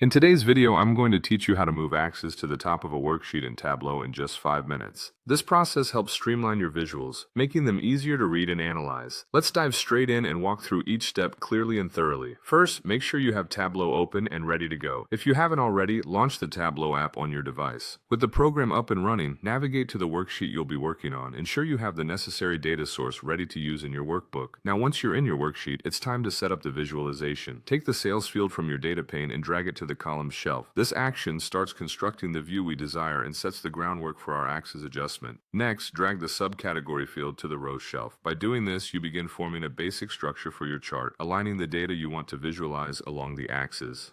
In today's video, I'm going to teach you how to move axes to the top of a worksheet in Tableau in just 5 minutes. This process helps streamline your visuals, making them easier to read and analyze. Let's dive straight in and walk through each step clearly and thoroughly. First, make sure you have Tableau open and ready to go. If you haven't already, launch the Tableau app on your device. With the program up and running, navigate to the worksheet you'll be working on. Ensure you have the necessary data source ready to use in your workbook. Now, once you're in your worksheet, it's time to set up the visualization. Take the sales field from your data pane and drag it to the column shelf. This action starts constructing the view we desire and sets the groundwork for our axis adjustment. Next, drag the subcategory field to the row shelf. By doing this, you begin forming a basic structure for your chart, aligning the data you want to visualize along the axis.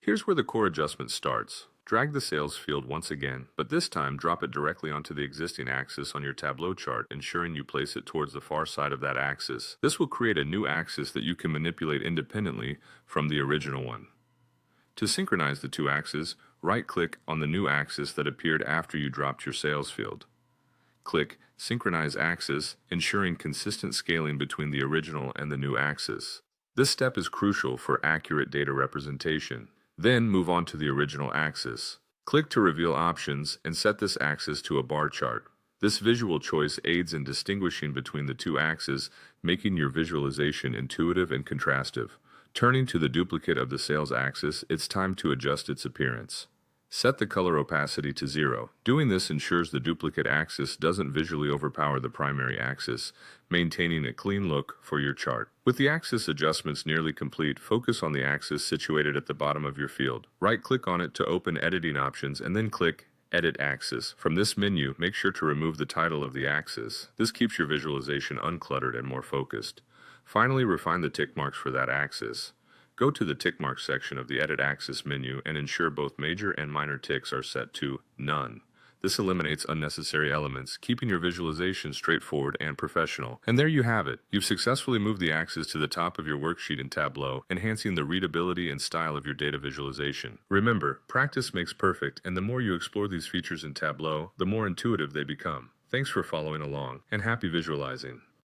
Here's where the core adjustment starts. Drag the sales field once again, but this time drop it directly onto the existing axis on your Tableau chart, ensuring you place it towards the far side of that axis. This will create a new axis that you can manipulate independently from the original one. To synchronize the two axes, right-click on the new axis that appeared after you dropped your sales field. Click Synchronize Axis, ensuring consistent scaling between the original and the new axis. This step is crucial for accurate data representation. Then move on to the original axis. Click to reveal options and set this axis to a bar chart. This visual choice aids in distinguishing between the two axes, making your visualization intuitive and contrastive. Turning to the duplicate of the sales axis, it's time to adjust its appearance. Set the color opacity to 0. Doing this ensures the duplicate axis doesn't visually overpower the primary axis, maintaining a clean look for your chart. With the axis adjustments nearly complete, focus on the axis situated at the bottom of your field. Right-click on it to open editing options and then click Edit Axis. From this menu, make sure to remove the title of the axis. This keeps your visualization uncluttered and more focused. Finally, refine the tick marks for that axis. Go to the tick marks section of the Edit Axis menu and ensure both major and minor ticks are set to None. This eliminates unnecessary elements, keeping your visualization straightforward and professional. And there you have it. You've successfully moved the axis to the top of your worksheet in Tableau, enhancing the readability and style of your data visualization. Remember, practice makes perfect, and the more you explore these features in Tableau, the more intuitive they become. Thanks for following along, and happy visualizing.